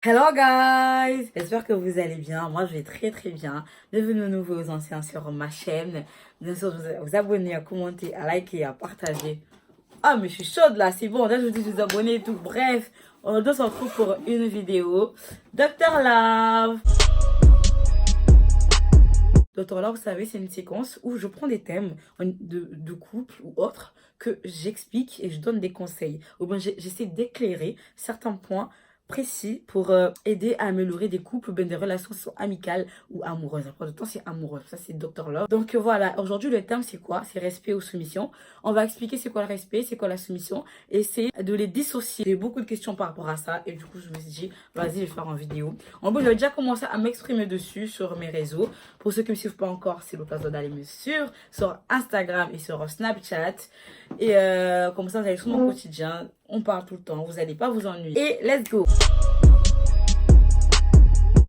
Hello guys! J'espère que vous allez bien. Moi, je vais très très bien. Bienvenue aux nouveaux aux anciens sur ma chaîne. Bien sûr, vous abonner, à commenter, à liker, à partager. Ah, mais je suis chaude là, c'est bon. Là, je vous dis de vous abonner et tout. Bref, on se retrouve pour une vidéo. Docteur Love. Docteur Love, vous savez, c'est une séquence où je prends des thèmes de couple ou autres que j'explique et je donne des conseils. Ou bien j'essaie d'éclairer certains points précis pour aider à améliorer des couples ou bien des relations soit amicales ou amoureuses. Après de temps, c'est amoureux. Ça, c'est Docteur Love. Donc voilà, aujourd'hui, le thème, c'est quoi? C'est respect ou soumission. On va expliquer c'est quoi le respect, c'est quoi la soumission et c'est de les dissocier. J'ai eu beaucoup de questions par rapport à ça et du coup, je me suis dit, vas-y, je vais faire une vidéo. En plus, j'avais déjà commencé à m'exprimer dessus sur mes réseaux. Pour ceux qui ne me suivent pas encore, c'est l'occasion d'aller me suivre sur Instagram et sur Snapchat. Et comme ça, vous allez sur mon quotidien. On parle tout le temps, vous n'allez pas vous ennuyer. Et let's go!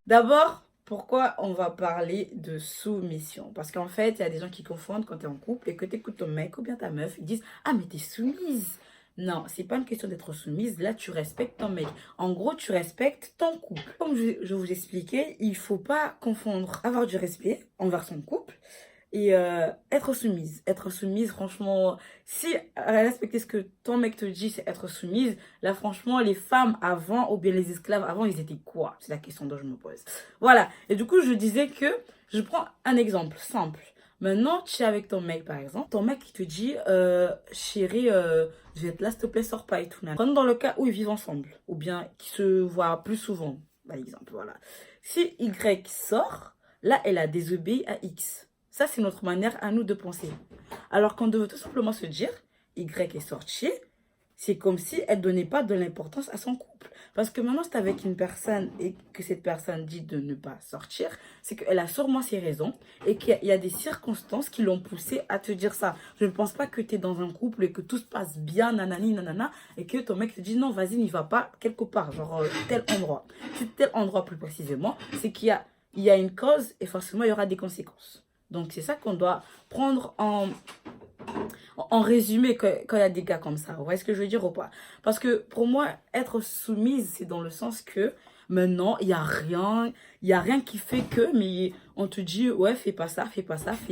D'abord, pourquoi on va parler de soumission? Parce qu'en fait, il y a des gens qui confondent quand tu es en couple et que tu écoutes ton mec ou bien ta meuf, ils disent « Ah, mais t'es soumise !» Non, c'est pas une question d'être soumise. Là, tu respectes ton mec. En gros, tu respectes ton couple. Comme je vous expliquais, il faut pas confondre avoir du respect envers son couple et être soumise. Être soumise, franchement, si respecter ce que ton mec te dit, c'est être soumise, là, franchement, les femmes avant, ou bien les esclaves avant, ils étaient quoi? C'est la question dont je me pose. Voilà. Et du coup, je disais que, je prends un exemple simple. Maintenant, tu es avec ton mec, par exemple. Ton mec, il te dit, chérie, je vais être là, s'il te plaît, sors pas et tout. Prenons dans le cas où ils vivent ensemble, ou bien qu'ils se voient plus souvent, par exemple, voilà. Si Y sort, là, elle a désobéi à X. Ça, c'est notre manière à nous de penser. Alors qu'on devait tout simplement se dire, Y est sorti, c'est comme si elle ne donnait pas de l'importance à son couple. Parce que maintenant, c'est avec une personne et que cette personne dit de ne pas sortir, c'est qu'elle a sûrement ses raisons et qu'il y a des circonstances qui l'ont poussé à te dire ça. Je ne pense pas que tu es dans un couple et que tout se passe bien, nanani, nanana, et que ton mec te dit non, vas-y, n'y va pas quelque part, genre tel endroit. C'est tel endroit plus précisément, c'est qu'il y a une cause et forcément, il y aura des conséquences. Donc, c'est ça qu'on doit prendre en résumé quand il y a des gars comme ça. Vous voyez ce que je veux dire ou pas? Parce que pour moi, être soumise, c'est dans le sens que maintenant, il n'y a rien qui fait que, mais on te dit, ouais, fais pas ça, fais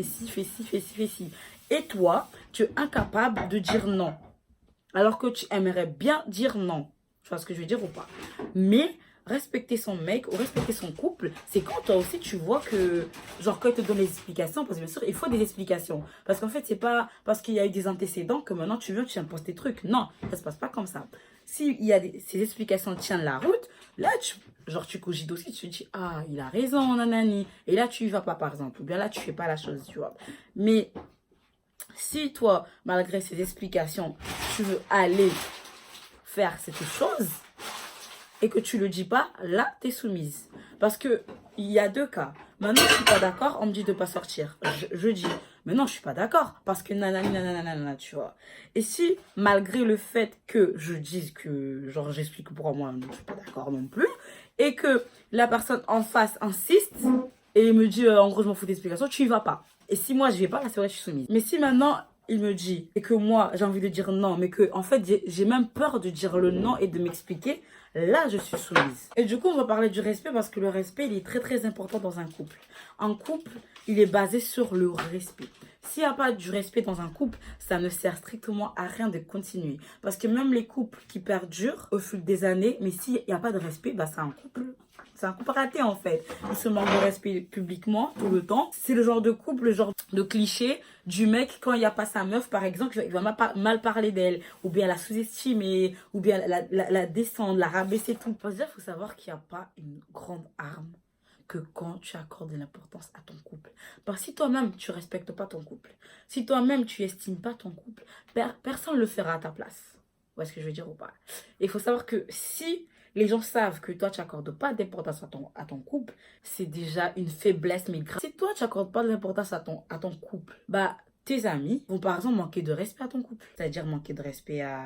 ci, fais ci, fais ci, fais ci. Et toi, tu es incapable de dire non. Alors que tu aimerais bien dire non. Tu vois ce que je veux dire ou pas? Mais respecter son mec ou respecter son couple, c'est quand toi aussi tu vois que, genre quand il te donne les explications, parce que bien sûr, il faut des explications. Parce qu'en fait, c'est pas parce qu'il y a eu des antécédents que maintenant tu imposes tes trucs. Non, ça se passe pas comme ça. Si il y a ces explications tiennent la route, là, tu cogites aussi, tu te dis, ah, il a raison, nanani. Et là, tu y vas pas, par exemple. Ou bien là, tu fais pas la chose, tu vois. Mais si toi, malgré ces explications, tu veux aller faire cette chose et que tu le dis pas, là, tu es soumise. Parce que il y a deux cas. Maintenant, je suis pas d'accord, on me dit de pas sortir. Je dis, mais non, je suis pas d'accord. Parce que nanani, nanana, nanana, tu vois. Et si, malgré le fait que je dise que, genre, j'explique pour moi, je suis pas d'accord non plus, et que la personne en face insiste, et me dit, en gros, je m'en fous d'explication, tu y vas pas. Et si moi, je vais pas, là, c'est vrai, je suis soumise. Mais si maintenant, il me dit, et que moi, j'ai envie de dire non, mais que, en fait, j'ai même peur de dire le non et de m'expliquer, là, je suis soumise. Et du coup, on va parler du respect parce que le respect, il est très, très important dans un couple. Un couple, il est basé sur le respect. S'il n'y a pas du respect dans un couple, ça ne sert strictement à rien de continuer. Parce que même les couples qui perdurent au fil des années, mais s'il n'y a pas de respect, bah, c'est un couple raté en fait. Il se manque de respect publiquement tout le temps. C'est le genre de couple, le genre de cliché du mec quand il n'y a pas sa meuf par exemple, il va mal parler d'elle, ou bien la sous-estimer, ou bien la descendre, la rabaisser tout. Il faut savoir qu'il n'y a pas une grande arme que quand tu accordes de l'importance à ton couple. Parce que si toi-même tu respectes pas ton couple, si toi-même tu estimes pas ton couple, personne ne le fera à ta place. Vous voyez ce que je veux dire ou pas? Et il faut savoir que si les gens savent que toi, tu n'accordes pas d'importance à ton couple, c'est déjà une faiblesse, mais grave. Si toi, tu n'accordes pas d'importance à ton couple, bah, tes amis vont par exemple manquer de respect à ton couple. C'est-à-dire manquer de respect à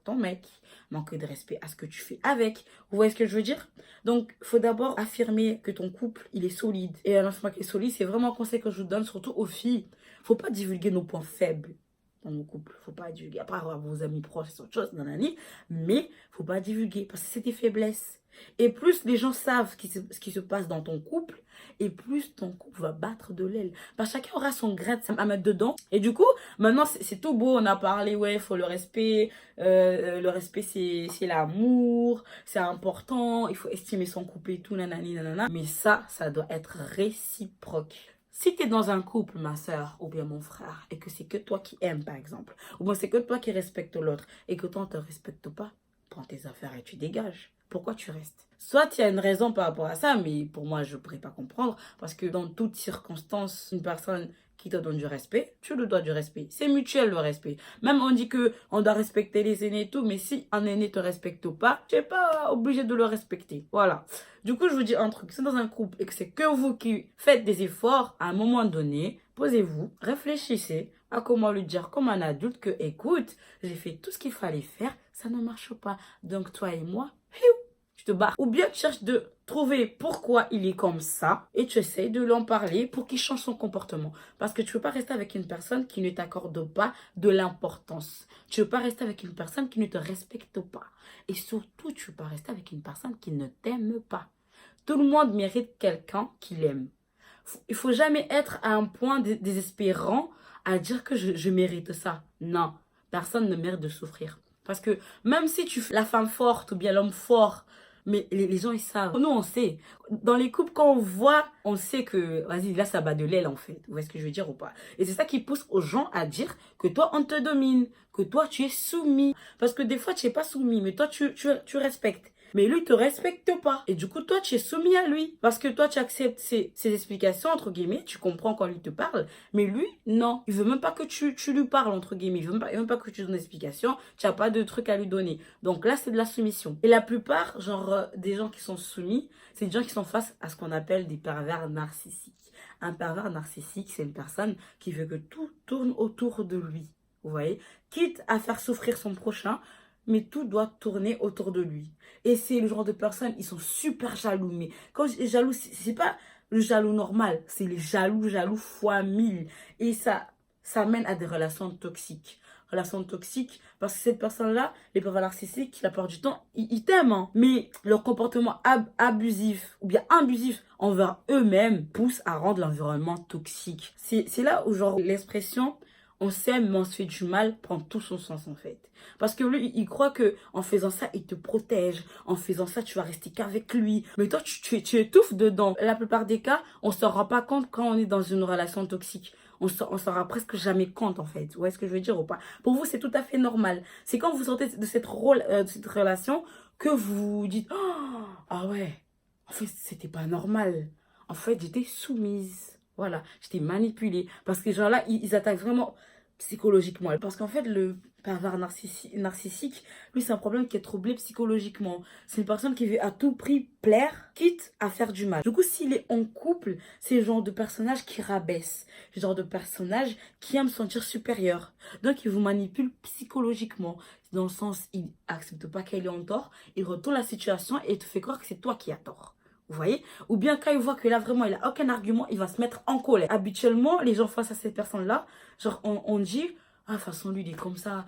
ton mec, manquer de respect à ce que tu fais avec. Vous voyez ce que je veux dire? Donc, il faut d'abord affirmer que ton couple, il est solide. Et un lancement qui est solide, c'est vraiment un conseil que je vous donne, surtout aux filles. Il ne faut pas divulguer nos points faibles dans nos couples. Faut pas divulguer. Après avoir vos amis proches, c'est autre chose, nanani. Mais faut pas divulguer parce que c'est des faiblesses. Et plus les gens savent ce qui se passe dans ton couple, et plus ton couple va battre de l'aile. Parce que chacun aura son grain à mettre dedans. Et du coup, maintenant, c'est tout beau. On a parlé, ouais, il faut le respect. Le respect, c'est l'amour. C'est important. Il faut estimer son couple et tout, nanani, nanana. Mais ça doit être réciproque. Si tu es dans un couple, ma soeur ou bien mon frère, et que c'est que toi qui aimes, par exemple, ou bien c'est que toi qui respectes l'autre, et que toi, on ne te respecte pas, prends tes affaires et tu dégages. Pourquoi tu restes? Soit il y a une raison par rapport à ça, mais pour moi, je ne pourrais pas comprendre. Parce que dans toutes circonstances, une personne qui te donne du respect, tu lui dois du respect. C'est mutuel le respect. Même on dit que on doit respecter les aînés et tout, mais si un aîné te respecte pas, tu n'es pas obligé de le respecter. Voilà. Du coup, je vous dis un truc. C'est dans un couple et que c'est que vous qui faites des efforts, à un moment donné, posez-vous, réfléchissez à comment lui dire comme un adulte que, écoute, j'ai fait tout ce qu'il fallait faire, ça ne marche pas. Donc toi et moi, tu te barres. Ou bien tu cherches de trouver pourquoi il est comme ça et tu essaies de lui en parler pour qu'il change son comportement. Parce que tu ne peux pas rester avec une personne qui ne t'accorde pas de l'importance. Tu ne peux pas rester avec une personne qui ne te respecte pas. Et surtout, tu ne peux pas rester avec une personne qui ne t'aime pas. Tout le monde mérite quelqu'un qui l'aime. Il ne faut jamais être à un point désespérant à dire que je mérite ça. Non, personne ne mérite de souffrir. Parce que même si tu fais la femme forte ou bien l'homme fort, mais les gens, ils savent. Nous, on sait. Dans les couples, quand on voit, on sait que, vas-y, là, ça bat de l'aile, en fait. Vous voyez ce que je veux dire ou pas? Et c'est ça qui pousse aux gens à dire que toi, on te domine, que toi, tu es soumis. Parce que des fois, tu n'es pas soumis, mais toi, tu respectes. Mais lui, il te respecte pas. Et du coup, toi, tu es soumis à lui. Parce que toi, tu acceptes ses explications, entre guillemets. Tu comprends quand lui te parle. Mais lui, non. Il veut même pas que tu lui parles, entre guillemets. Il veut même pas que tu donnes des explications. Tu n'as pas de truc à lui donner. Donc là, c'est de la soumission. Et la plupart, genre, des gens qui sont soumis, c'est des gens qui sont face à ce qu'on appelle des pervers narcissiques. Un pervers narcissique, c'est une personne qui veut que tout tourne autour de lui. Vous voyez? Quitte à faire souffrir son prochain, mais tout doit tourner autour de lui. Et c'est le genre de personnes, ils sont super jaloux. Mais quand je dis jaloux, c'est pas le jaloux normal, c'est le jaloux fois 1000. Et ça mène à des relations toxiques. Relations toxiques, parce que cette personne-là, les pervers narcissiques, la plupart du temps, ils t'aiment. Hein. Mais leur comportement abusif ou bien abusif envers eux-mêmes pousse à rendre l'environnement toxique. C'est là où genre l'expression on s'aime mais on se fait du mal prend tout son sens en fait. Parce que lui, il croit que en faisant ça, il te protège. En faisant ça, tu vas rester qu'avec lui. Mais toi, tu étouffes dedans. La plupart des cas, on ne s'en rend pas compte quand on est dans une relation toxique. On s'en rend presque jamais compte en fait. Vous voyez ce que je veux dire ou pas? Pour vous, c'est tout à fait normal. C'est quand vous sortez de cette relation que vous vous dites oh, ah ouais, en fait, c'était pas normal. En fait, j'étais soumise. Voilà, j'étais manipulée. Parce que ces gens-là, ils attaquent vraiment psychologiquement. Parce qu'en fait, le pervers narcissique, lui, c'est un problème qui est troublé psychologiquement. C'est une personne qui veut à tout prix plaire, quitte à faire du mal. Du coup, s'il est en couple, c'est le genre de personnage qui rabaisse. Le genre de personnage qui aime se sentir supérieur. Donc, il vous manipule psychologiquement. Dans le sens, il accepte pas qu'elle est en tort. Il retourne la situation et te fait croire que c'est toi qui as tort. Vous voyez? Ou bien quand il voit que là, vraiment, il n'a aucun argument, il va se mettre en colère. Habituellement, les gens face à ces personnes-là, genre, on dit, ah, de toute façon, lui, il est comme ça,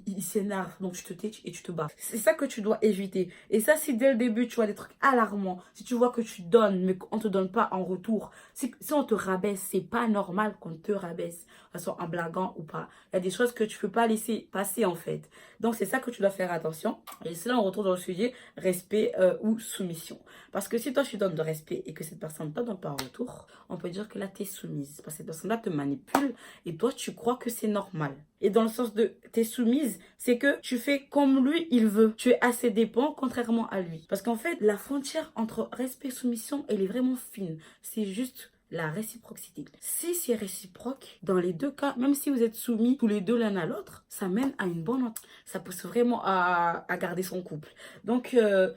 il s'énerve, donc tu te tais et tu te bats. C'est ça que tu dois éviter. Et ça, si dès le début, tu vois des trucs alarmants, si tu vois que tu donnes, mais qu'on ne te donne pas en retour, si on te rabaisse, c'est pas normal qu'on te rabaisse, de toute façon, en blaguant ou pas. Il y a des choses que tu peux pas laisser passer, en fait. Donc, c'est ça que tu dois faire attention. Et c'est là, on retourne dans le sujet, respect ou soumission. Parce que si toi, tu donnes de respect et que cette personne ne te donne pas en retour, on peut dire que là, tu es soumise. Parce que cette personne-là te manipule et toi, tu crois que c'est normal. Et dans le sens de t'es soumise, c'est que tu fais comme lui, il veut. Tu es assez dépend, contrairement à lui. Parce qu'en fait, la frontière entre respect et soumission, elle est vraiment fine. C'est juste la réciprocité. Si c'est réciproque, dans les deux cas, même si vous êtes soumis tous les deux l'un à l'autre, ça mène à une bonne entente. Ça pousse vraiment à garder son couple. Donc,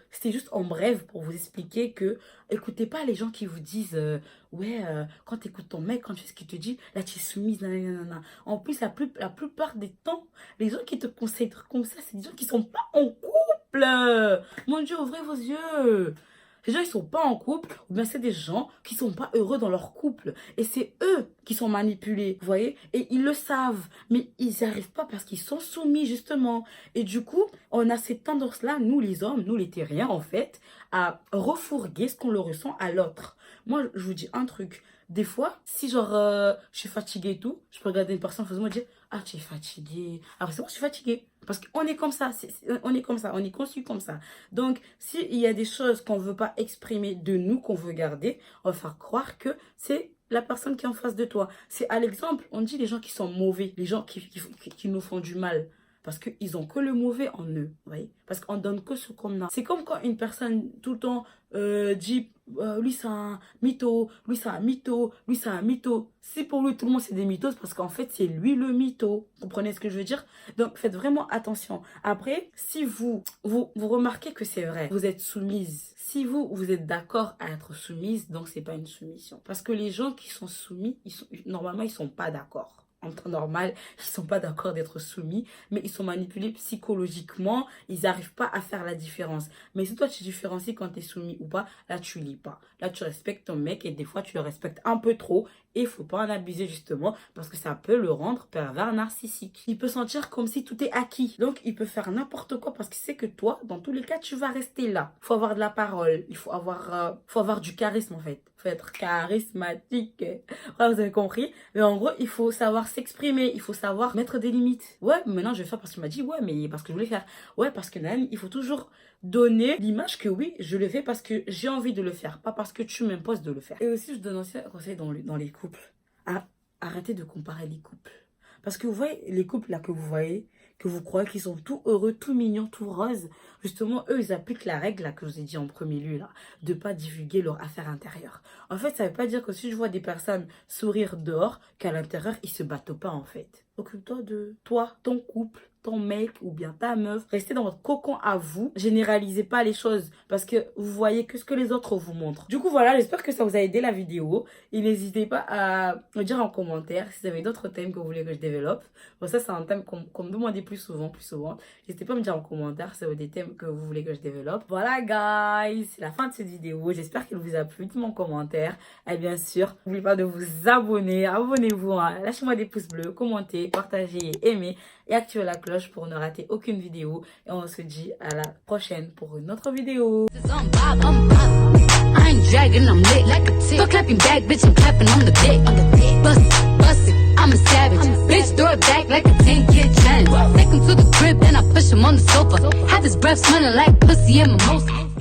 c'était juste en bref pour vous expliquer que écoutez pas les gens qui vous disent ouais, quand tu écoutes ton mec, quand tu sais ce qu'il te dit, là tu es soumise, nanana. En plus, la plupart des temps, les gens qui te conseillent comme ça, c'est des gens qui sont pas en couple. Mon Dieu, ouvrez vos yeux. Les gens, ils sont pas en couple, ou bien c'est des gens qui sont pas heureux dans leur couple. Et c'est eux qui sont manipulés, vous voyez? Et ils le savent, mais ils n'y arrivent pas parce qu'ils sont soumis, justement. Et du coup, on a cette tendance-là, nous les hommes, nous les terriens, en fait, à refourguer ce qu'on le ressent à l'autre. Moi, je vous dis un truc. Des fois, si genre, je suis fatiguée et tout, je peux regarder une personne en faisant me dire, ah, tu es fatiguée. Alors, c'est bon, je suis fatiguée. Parce qu'on est comme ça, on est comme ça, on est conçu comme ça. Donc, s'il y a des choses qu'on ne veut pas exprimer de nous, qu'on veut garder, on va faire croire que c'est la personne qui est en face de toi. C'est à l'exemple, on dit les gens qui sont mauvais, les gens qui nous font du mal. Parce qu'ils ont que le mauvais en eux, vous voyez. Parce qu'on donne que ce qu'on a. C'est comme quand une personne tout le temps dit lui c'est un mytho, lui c'est un mytho, lui c'est un mytho. Si pour lui tout le monde c'est des mythos, parce qu'en fait c'est lui le mytho. Vous comprenez ce que je veux dire? Donc faites vraiment attention. Après, si vous remarquez que c'est vrai, vous êtes soumise. Si vous êtes d'accord à être soumise, donc c'est pas une soumission. Parce que les gens qui sont soumis, normalement ils sont pas d'accord. En temps normal, ils sont pas d'accord d'être soumis, mais ils sont manipulés psychologiquement, ils n'arrivent pas à faire la différence. Mais si toi tu différencies quand tu es soumis ou pas, là tu lis pas. Là tu respectes ton mec et des fois tu le respectes un peu trop et il faut pas en abuser justement parce que ça peut le rendre pervers narcissique. Il peut sentir comme si tout est acquis. Donc il peut faire n'importe quoi parce qu'il sait que toi, dans tous les cas, tu vas rester là. Il faut avoir de la parole, il faut avoir du charisme en fait. Il faut être charismatique. Ouais, vous avez compris. Mais en gros, il faut savoir s'exprimer, il faut savoir mettre des limites. Ouais, maintenant je vais faire parce qu'il m'a dit, ouais, mais parce que je voulais faire. Ouais, parce que nan, il faut toujours donner l'image que oui, je le fais parce que j'ai envie de le faire, pas parce que tu m'imposes de le faire. Et aussi, je donne aussi un conseil dans les couples. Arrêtez de comparer les couples. Parce que vous voyez, les couples là que vous voyez, que vous croyez qu'ils sont tout heureux, tout mignons, tout roses, justement, eux, ils appliquent la règle là que je vous ai dit en premier lieu, là, de ne pas divulguer leur affaire intérieure. En fait, ça ne veut pas dire que si je vois des personnes sourire dehors, qu'à l'intérieur, ils se battent pas, en fait. Occupe-toi de toi, ton couple, ton mec ou bien ta meuf. Restez dans votre cocon à vous. Généralisez pas les choses parce que vous voyez que ce que les autres vous montrent. Du coup, voilà, j'espère que ça vous a aidé la vidéo. Et n'hésitez pas à me dire en commentaire si vous avez d'autres thèmes que vous voulez que je développe. Bon, ça, c'est un thème qu'on me demandait plus souvent. N'hésitez pas à me dire en commentaire si vous avez des thèmes que vous voulez que je développe. Voilà, guys, c'est la fin de cette vidéo. J'espère qu'elle vous a plu. Dites-moi en commentaire. Et bien sûr, n'oubliez pas de vous abonner. Abonnez-vous. Hein. Lâchez-moi des pouces bleus, commentez, partagez, aimez et activez la cloche pour ne rater aucune vidéo. Et on se dit à la prochaine pour une autre vidéo. I ain't dragging, I'm lit like a tick. Go clapping back, bitch, I'm clapping on the dick. Bust it, I'm a savage. Bitch, throw it back like a 10-year challenge. Take him to the crib, then I push him on the sofa. Have his breath smelling like pussy and mimosa.